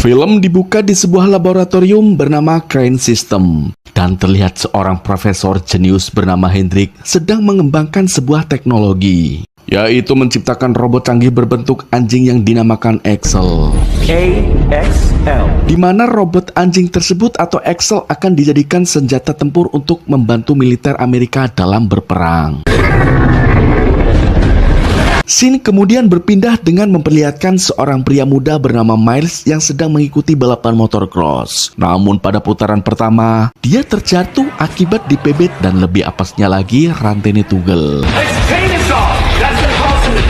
Film dibuka di sebuah laboratorium bernama Crane System dan terlihat seorang profesor jenius bernama Hendrik sedang mengembangkan sebuah teknologi, yaitu menciptakan robot canggih berbentuk anjing yang dinamakan Axel. Di mana robot anjing tersebut atau Axel akan dijadikan senjata tempur untuk membantu militer Amerika dalam berperang. Scene kemudian berpindah dengan memperlihatkan seorang pria muda bernama Miles yang sedang mengikuti balapan motocross. Namun pada putaran pertama, dia terjatuh akibat dipebet dan lebih apesnya lagi rantainya tugel.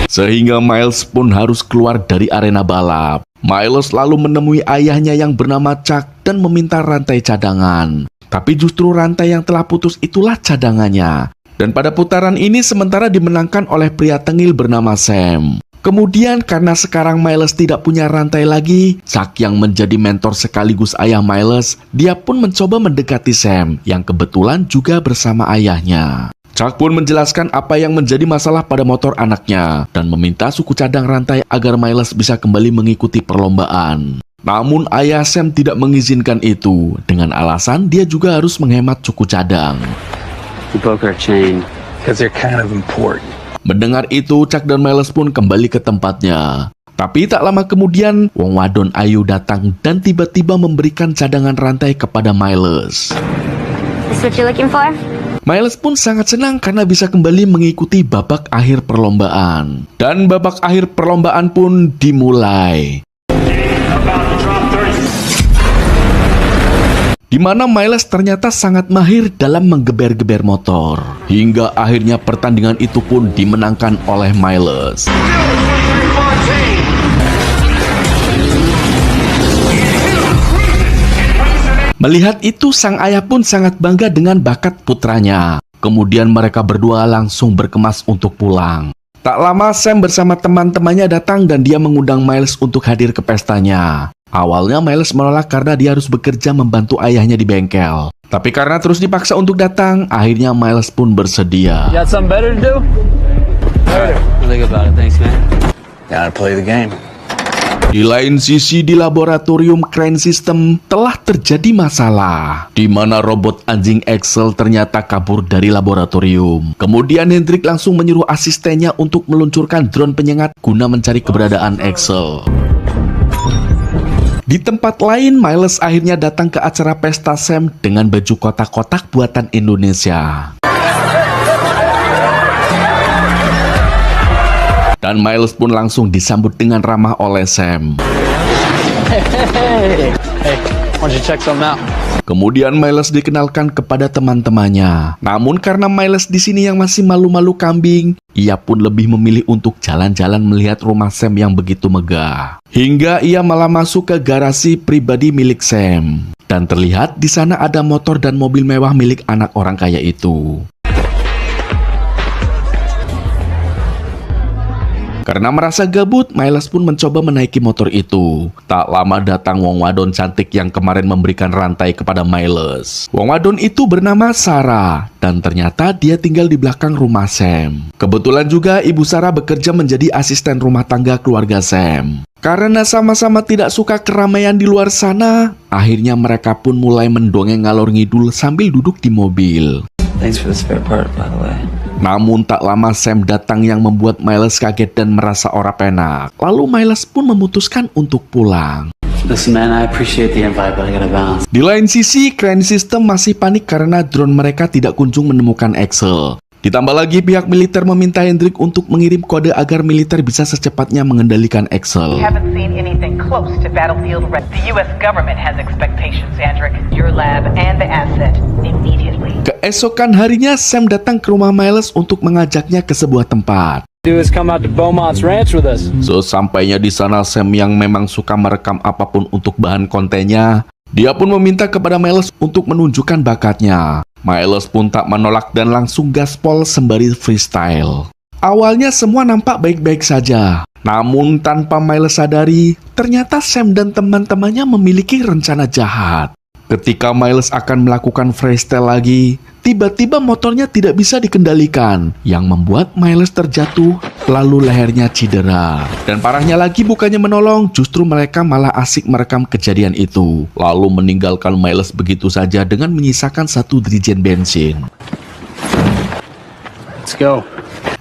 Sehingga Miles pun harus keluar dari arena balap. Miles lalu menemui ayahnya yang bernama Chuck dan meminta rantai cadangan. Tapi justru rantai yang telah putus itulah cadangannya. Dan pada putaran ini sementara dimenangkan oleh pria tengil bernama Sam. Kemudian karena sekarang Miles tidak punya rantai lagi, Chuck yang menjadi mentor sekaligus ayah Miles, dia pun mencoba mendekati Sam yang kebetulan juga bersama ayahnya. Chuck pun menjelaskan apa yang menjadi masalah pada motor anaknya dan meminta suku cadang rantai agar Miles bisa kembali mengikuti perlombaan. Namun ayah Sam tidak mengizinkan itu dengan alasan dia juga harus menghemat suku cadang. Mendengar itu, Chuck dan Miles pun kembali ke tempatnya. Tapi tak lama kemudian, wong wadon ayu datang dan tiba-tiba memberikan cadangan rantai kepada Miles. Miles pun sangat senang karena bisa kembali mengikuti babak akhir perlombaan. Dan babak akhir perlombaan pun dimulai. Di mana Miles ternyata sangat mahir dalam menggeber-geber motor. Hingga akhirnya pertandingan itu pun dimenangkan oleh Miles. Melihat itu, sang ayah pun sangat bangga dengan bakat putranya. Kemudian mereka berdua langsung berkemas untuk pulang. Tak lama Sam bersama teman-temannya datang dan dia mengundang Miles untuk hadir ke pestanya. Awalnya Miles menolak karena dia harus bekerja membantu ayahnya di bengkel. Tapi karena terus dipaksa untuk datang, akhirnya Miles pun bersedia. Di lain sisi, di laboratorium Crane System telah terjadi masalah, di mana robot anjing Axel ternyata kabur dari laboratorium. Kemudian Hendrik langsung menyuruh asistennya untuk meluncurkan drone penyengat guna mencari keberadaan Axel. Di tempat lain, Miles akhirnya datang ke acara pesta Sam dengan baju kotak-kotak buatan Indonesia. Dan Miles pun langsung disambut dengan ramah oleh Sam. Kemudian Miles dikenalkan kepada teman-temannya. Namun karena Miles di sini yang masih malu-malu kambing, ia pun lebih memilih untuk jalan-jalan melihat rumah Sam yang begitu megah. Hingga ia malah masuk ke garasi pribadi milik Sam. Dan terlihat di sana ada motor dan mobil mewah milik anak orang kaya itu. Karena merasa gabut, Miles pun mencoba menaiki motor itu. Tak lama datang wong wadon cantik yang kemarin memberikan rantai kepada Miles. Wong wadon itu bernama Sarah, dan ternyata dia tinggal di belakang rumah Sam. Kebetulan juga ibu Sarah bekerja menjadi asisten rumah tangga keluarga Sam. Karena sama-sama tidak suka keramaian di luar sana, akhirnya mereka pun mulai mendongeng ngalor ngidul sambil duduk di mobil. Thanks for the spare part, by the way. Namun tak lama Sam datang yang membuat Miles kaget dan merasa ora penak. Lalu Miles pun memutuskan untuk pulang. Listen man, I appreciate the invite, but I gotta bounce. Di lain sisi, Crane System masih panik karena drone mereka tidak kunjung menemukan Axel. Ditambah lagi pihak militer meminta Hendrik untuk mengirim kode agar militer bisa secepatnya mengendalikan Axel. Keesokan harinya, Sam datang ke rumah Miles untuk mengajaknya ke sebuah tempat. Sesampainya di sana, Sam yang memang suka merekam apapun untuk bahan kontennya, dia pun meminta kepada Miles untuk menunjukkan bakatnya. Miles pun tak menolak dan langsung gaspol sembari freestyle. Awalnya semua nampak baik-baik saja. Namun tanpa Miles sadari, ternyata Sam dan teman-temannya memiliki rencana jahat. Ketika Miles akan melakukan freestyle lagi, tiba-tiba motornya tidak bisa dikendalikan, yang membuat Miles terjatuh, lalu lehernya cedera. Dan parahnya lagi, bukannya menolong, justru mereka malah asik merekam kejadian itu, lalu meninggalkan Miles begitu saja dengan menyisakan 1 dirijen bensin. Let's go.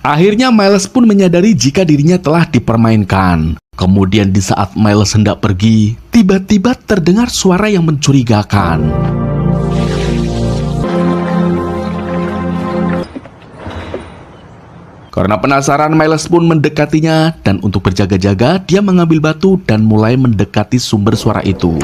Akhirnya Miles pun menyadari jika dirinya telah dipermainkan. Kemudian di saat Miles hendak pergi, tiba-tiba terdengar suara yang mencurigakan. Karena penasaran, Miles pun mendekatinya, dan untuk berjaga-jaga, dia mengambil batu dan mulai mendekati sumber suara itu.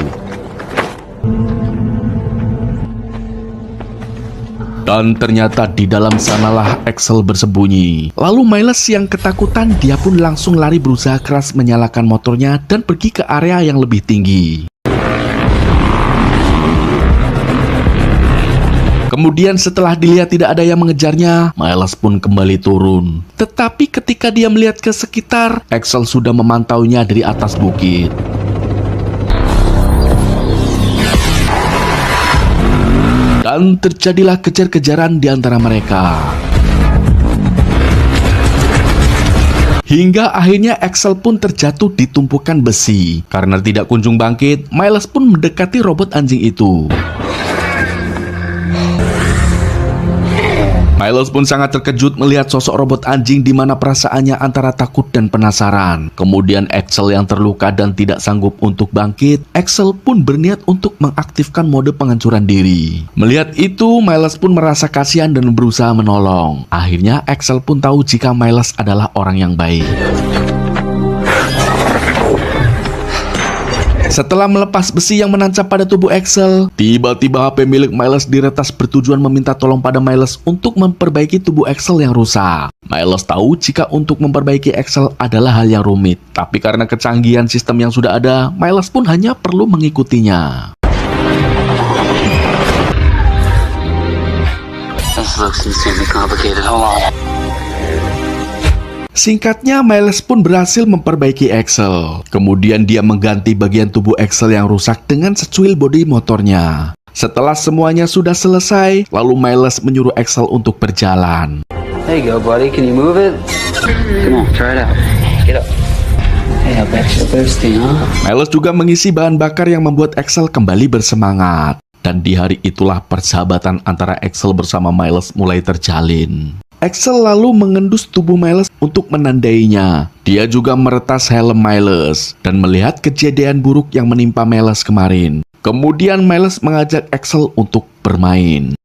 Dan ternyata di dalam sanalah Axel bersembunyi. Lalu Miles yang ketakutan, dia pun langsung lari berusaha keras menyalakan motornya dan pergi ke area yang lebih tinggi. Kemudian setelah dilihat tidak ada yang mengejarnya, Miles pun kembali turun. Tetapi ketika dia melihat ke sekitar, Axel sudah memantaunya dari atas bukit. Dan terjadilah kejar-kejaran di antara mereka. Hingga akhirnya Axel pun terjatuh di tumpukan besi. Karena tidak kunjung bangkit, Miles pun mendekati robot anjing itu. Miles pun sangat terkejut melihat sosok robot anjing di mana perasaannya antara takut dan penasaran. Kemudian Axel yang terluka dan tidak sanggup untuk bangkit, Axel pun berniat untuk mengaktifkan mode penghancuran diri. Melihat itu, Miles pun merasa kasihan dan berusaha menolong. Akhirnya Axel pun tahu jika Miles adalah orang yang baik. Setelah melepas besi yang menancap pada tubuh Axel, tiba-tiba HP milik Miles diretas bertujuan meminta tolong pada Miles untuk memperbaiki tubuh Axel yang rusak. Miles tahu jika untuk memperbaiki Axel adalah hal yang rumit, tapi karena kecanggihan sistem yang sudah ada, Miles pun hanya perlu mengikutinya. This looks insanely complicated. Hold on. Singkatnya, Miles pun berhasil memperbaiki Axel. Kemudian dia mengganti bagian tubuh Axel yang rusak dengan secuil bodi motornya. Setelah semuanya sudah selesai, lalu Miles menyuruh Axel untuk berjalan. There you go, buddy. Can you move it? Come on, try it out. Get up. Hey, I bet you're thirsty, huh? Miles juga mengisi bahan bakar yang membuat Axel kembali bersemangat. Dan di hari itulah persahabatan antara Axel bersama Miles mulai terjalin. Axel lalu mengendus tubuh Miles untuk menandainya. Dia juga meretas helm Miles dan melihat kejadian buruk yang menimpa Miles kemarin. Kemudian Miles mengajak Axel untuk bermain.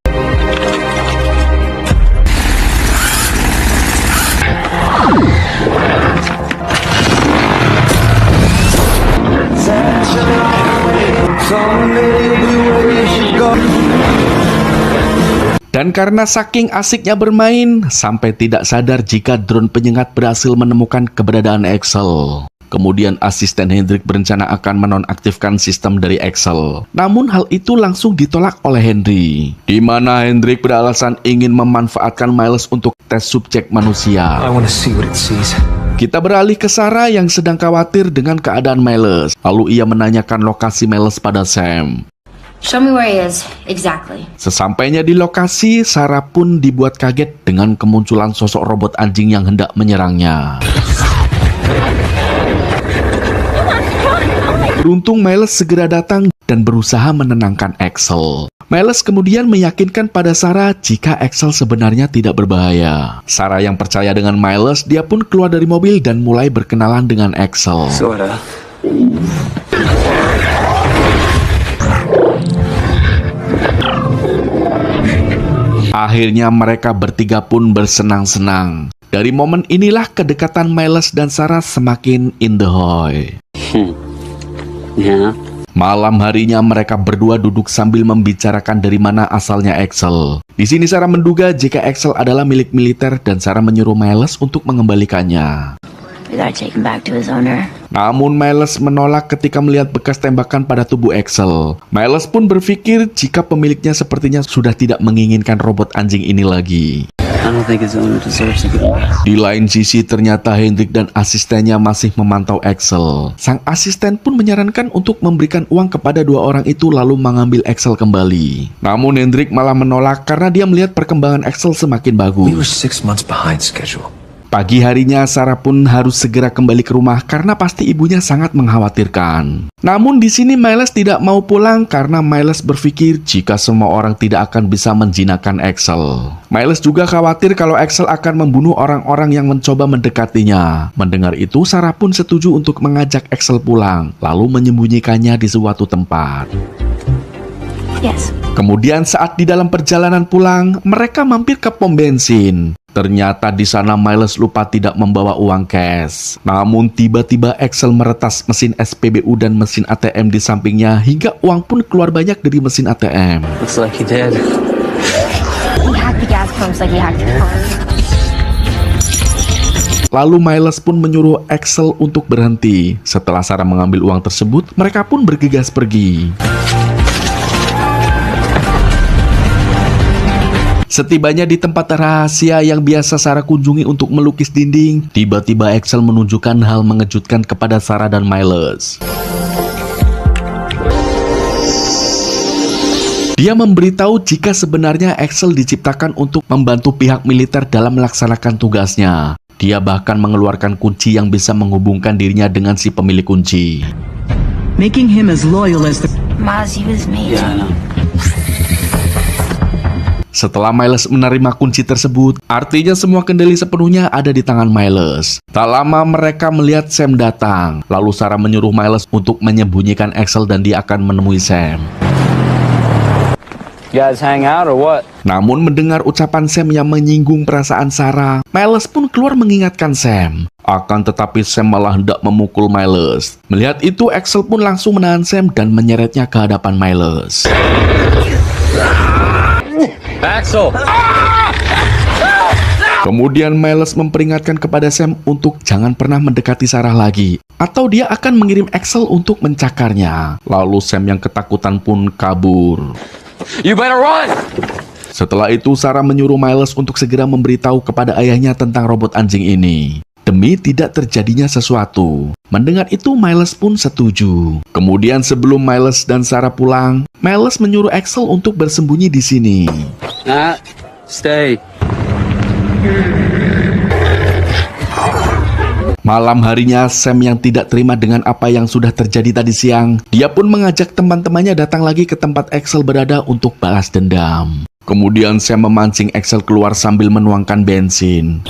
Dan karena saking asiknya bermain, sampai tidak sadar jika drone penyengat berhasil menemukan keberadaan Axel. Kemudian asisten Hendrik berencana akan menonaktifkan sistem dari Axel. Namun hal itu langsung ditolak oleh Henry, di mana Hendrik beralasan ingin memanfaatkan Miles untuk tes subjek manusia. I want to see what it sees. Kita beralih ke Sarah yang sedang khawatir dengan keadaan Miles. Lalu ia menanyakan lokasi Miles pada Sam. Show me where he is, exactly. Sesampainya di lokasi, Sarah pun dibuat kaget dengan kemunculan sosok robot anjing yang hendak menyerangnya. Beruntung Miles segera datang dan berusaha menenangkan Axel. Miles kemudian meyakinkan pada Sarah jika Axel sebenarnya tidak berbahaya. Sarah yang percaya dengan Miles, dia pun keluar dari mobil dan mulai berkenalan dengan Axel. Sorta. Akhirnya mereka bertiga pun bersenang-senang. Dari momen inilah kedekatan Miles dan Sarah semakin indahoy. Yeah. Malam harinya mereka berdua duduk sambil membicarakan dari mana asalnya Axel. Di sini Sarah menduga jika Axel adalah milik militer dan Sarah menyuruh Miles untuk mengembalikannya. We gotta take him back to his owner. Namun Miles menolak ketika melihat bekas tembakan pada tubuh Axel. Miles pun berpikir jika pemiliknya sepertinya sudah tidak menginginkan robot anjing ini lagi. I don't think his owner deserves to go. Di lain sisi ternyata Hendrik dan asistennya masih memantau Axel. Sang asisten pun menyarankan untuk memberikan uang kepada dua orang itu lalu mengambil Axel kembali. Namun Hendrik malah menolak karena dia melihat perkembangan Axel semakin We were bagus. 6 months behind schedule. Pagi harinya, Sarah pun harus segera kembali ke rumah karena pasti ibunya sangat mengkhawatirkan. Namun di sini Miles tidak mau pulang karena Miles berpikir jika semua orang tidak akan bisa menjinakkan Axel. Miles juga khawatir kalau Axel akan membunuh orang-orang yang mencoba mendekatinya. Mendengar itu, Sarah pun setuju untuk mengajak Axel pulang, lalu menyembunyikannya di suatu tempat. Yes. Kemudian saat di dalam perjalanan pulang, mereka mampir ke pom bensin. Ternyata di sana Miles lupa tidak membawa uang cash. Namun tiba-tiba Axel meretas mesin SPBU dan mesin ATM di sampingnya hingga uang pun keluar banyak dari mesin ATM. Looks like he did. He hacked the gas pumps like he hacked the car. Lalu Miles pun menyuruh Axel untuk berhenti. Setelah Sarah mengambil uang tersebut, mereka pun bergegas pergi. Setibanya di tempat rahasia yang biasa Sarah kunjungi untuk melukis dinding, tiba-tiba Axel menunjukkan hal mengejutkan kepada Sarah dan Miles. Dia memberitahu jika sebenarnya Axel diciptakan untuk membantu pihak militer dalam melaksanakan tugasnya. Dia bahkan mengeluarkan kunci yang bisa menghubungkan dirinya dengan si pemilik kunci. Making him as loyal as the... Miles, he was made. Yeah, I know. Setelah Miles menerima kunci tersebut, artinya semua kendali sepenuhnya ada di tangan Miles. Tak lama mereka melihat Sam datang. Lalu Sarah menyuruh Miles untuk menyembunyikan Axel dan dia akan menemui Sam. You guys hang out or what? Namun mendengar ucapan Sam yang menyinggung perasaan Sarah, Miles pun keluar mengingatkan Sam. Akan tetapi Sam malah hendak memukul Miles. Melihat itu, Axel pun langsung menahan Sam dan menyeretnya ke hadapan Miles. Axel! Kemudian Miles memperingatkan kepada Sam untuk jangan pernah mendekati Sarah lagi, atau dia akan mengirim Axel untuk mencakarnya. Lalu Sam yang ketakutan pun kabur. You better run! Setelah itu Sarah menyuruh Miles untuk segera memberitahu kepada ayahnya tentang robot anjing ini, demi tidak terjadinya sesuatu. Mendengar itu Miles pun setuju. Kemudian sebelum Miles dan Sarah pulang, Miles menyuruh Axel untuk bersembunyi di sini. Nah, stay. Malam harinya, Sam yang tidak terima dengan apa yang sudah terjadi tadi siang, dia pun mengajak teman-temannya datang lagi ke tempat Axel berada untuk balas dendam. Kemudian Sam memancing Axel keluar sambil menuangkan bensin.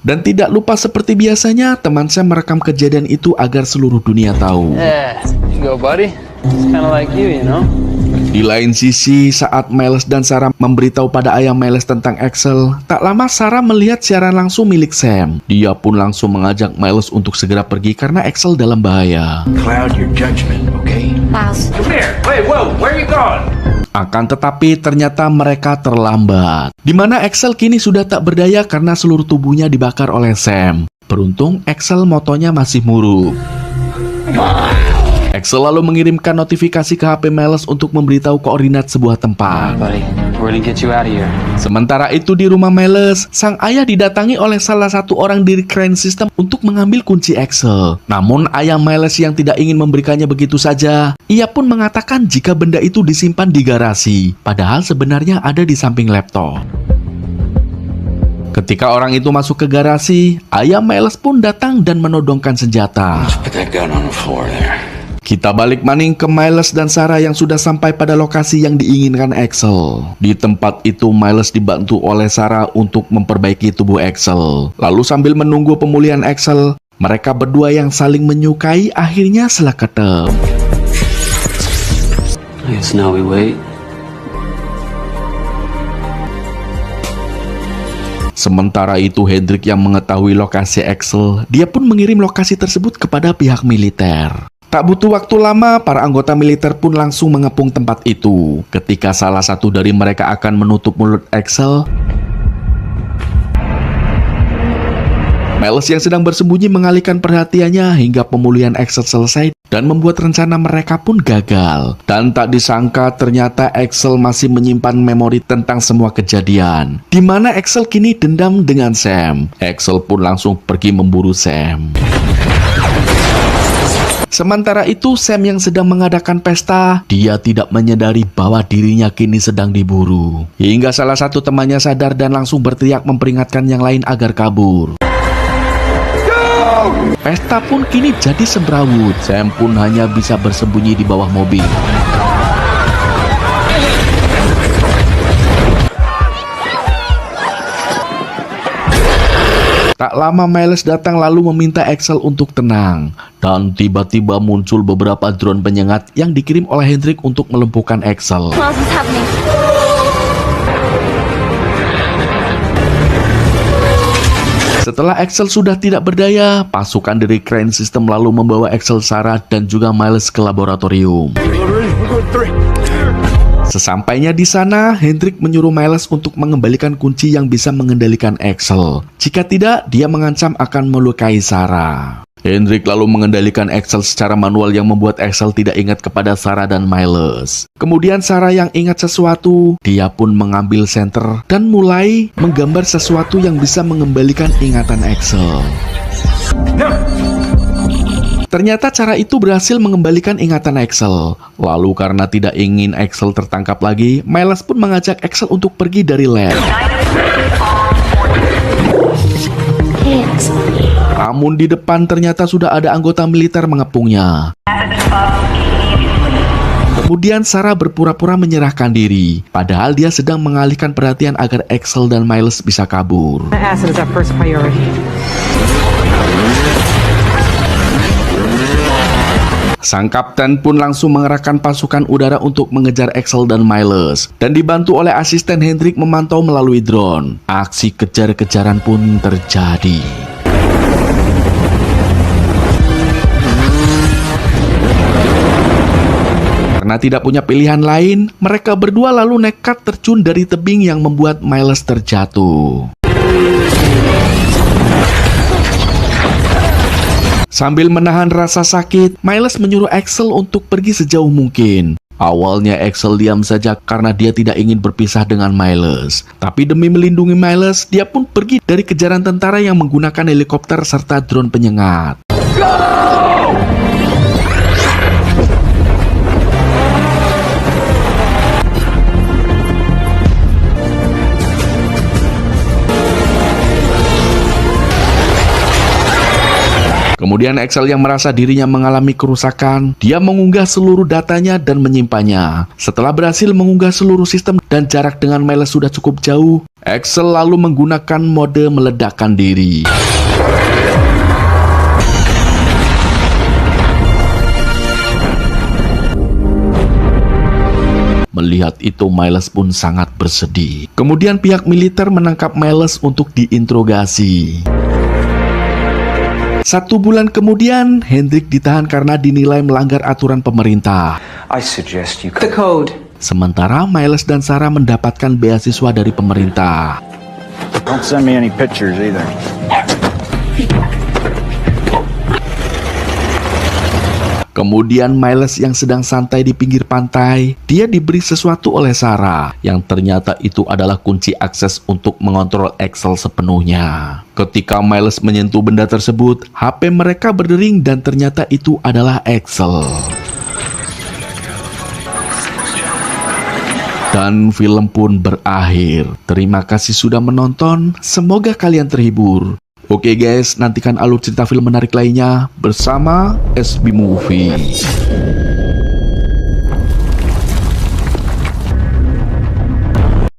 Dan tidak lupa seperti biasanya, teman Sam merekam kejadian itu agar seluruh dunia tahu. Yeah, you go, buddy. It's kind of like you know? Di lain sisi, saat Miles dan Sarah memberitahu pada ayah Miles tentang Axel, tak lama Sarah melihat siaran langsung milik Sam. Dia pun langsung mengajak Miles untuk segera pergi karena Axel dalam bahaya. Cloud your judgment, okay? Miles, Come here. Wait, whoa, where are you going? Akan tetapi ternyata mereka terlambat. Di mana Axel kini sudah tak berdaya karena seluruh tubuhnya dibakar oleh Sam. Beruntung Axel motonya masih muruk. Axel lalu mengirimkan notifikasi ke HP Miles untuk memberitahu koordinat sebuah tempat. Buddy, we're gonna get you out of here. Sementara itu di rumah Miles, sang ayah didatangi oleh salah satu orang dari Crane System untuk mengambil kunci Axel. Namun ayah Miles yang tidak ingin memberikannya begitu saja, ia pun mengatakan jika benda itu disimpan di garasi, padahal sebenarnya ada di samping laptop. Ketika orang itu masuk ke garasi, ayah Miles pun datang dan menodongkan senjata. Put that gun on the floor there. Kita balik maning ke Miles dan Sarah yang sudah sampai pada lokasi yang diinginkan Axel. Di tempat itu Miles dibantu oleh Sarah untuk memperbaiki tubuh Axel. Lalu sambil menunggu pemulihan Axel, mereka berdua yang saling menyukai akhirnya seleketep. I guess now we wait. Sementara itu Hendrik yang mengetahui lokasi Axel, dia pun mengirim lokasi tersebut kepada pihak militer. Tak butuh waktu lama, para anggota militer pun langsung mengepung tempat itu. Ketika salah satu dari mereka akan menutup mulut Axel, Miles yang sedang bersembunyi mengalihkan perhatiannya hingga pemulihan Axel selesai dan membuat rencana mereka pun gagal. Dan tak disangka ternyata Axel masih menyimpan memori tentang semua kejadian, di mana Axel kini dendam dengan Sam. Axel pun langsung pergi memburu Sam. Sementara itu, Sam yang sedang mengadakan pesta, dia tidak menyadari bahwa dirinya kini sedang diburu. Hingga salah satu temannya sadar dan langsung berteriak memperingatkan yang lain agar kabur. Pesta pun kini jadi semrawut. Sam pun hanya bisa bersembunyi di bawah mobil. Tak lama Miles datang lalu meminta Axel untuk tenang. Dan tiba-tiba muncul beberapa drone penyengat yang dikirim oleh Hendrik untuk melumpuhkan Axel. What else is happening? Setelah Axel sudah tidak berdaya, pasukan dari Crane System lalu membawa Axel, Sarah, dan juga Miles ke laboratorium. Sesampainya di sana, Hendrik menyuruh Miles untuk mengembalikan kunci yang bisa mengendalikan Axel. Jika tidak, dia mengancam akan melukai Sarah. Hendrik lalu mengendalikan Axel secara manual yang membuat Axel tidak ingat kepada Sarah dan Miles. Kemudian Sarah yang ingat sesuatu, dia pun mengambil senter dan mulai menggambar sesuatu yang bisa mengembalikan ingatan Axel. Ternyata cara itu berhasil mengembalikan ingatan Axel. Lalu karena tidak ingin Axel tertangkap lagi, Miles pun mengajak Axel untuk pergi dari lab. Namun di depan ternyata sudah ada anggota militer mengepungnya. Kemudian Sarah berpura-pura menyerahkan diri, padahal dia sedang mengalihkan perhatian agar Axel dan Miles bisa kabur. Acid is our first priority. Sang kapten pun langsung mengerahkan pasukan udara untuk mengejar Axel dan Miles. Dan dibantu oleh asisten Hendrik memantau melalui drone. Aksi kejar-kejaran pun terjadi. Karena tidak punya pilihan lain, mereka berdua lalu nekat terjun dari tebing yang membuat Miles terjatuh. Sambil menahan rasa sakit, Miles menyuruh Axel untuk pergi sejauh mungkin. Awalnya Axel diam saja karena dia tidak ingin berpisah dengan Miles. Tapi demi melindungi Miles, dia pun pergi dari kejaran tentara yang menggunakan helikopter serta drone penyengat. Kemudian Axel yang merasa dirinya mengalami kerusakan, dia mengunggah seluruh datanya dan menyimpannya. Setelah berhasil mengunggah seluruh sistem dan jarak dengan Miles sudah cukup jauh, Axel lalu menggunakan mode meledakkan diri. Melihat itu, Miles pun sangat bersedih. Kemudian pihak militer menangkap Miles untuk diinterogasi. 1 bulan kemudian, Hendrik ditahan karena dinilai melanggar aturan pemerintah. I suggest you The code. Sementara Miles dan Sarah mendapatkan beasiswa dari pemerintah. Don't send me any pictures either. Kemudian Miles yang sedang santai di pinggir pantai, dia diberi sesuatu oleh Sarah, yang ternyata itu adalah kunci akses untuk mengontrol Axel sepenuhnya. Ketika Miles menyentuh benda tersebut, HP mereka berdering dan ternyata itu adalah Axel. Dan film pun berakhir. Terima kasih sudah menonton, semoga kalian terhibur. Oke guys, nantikan alur cerita film menarik lainnya bersama SB Movie.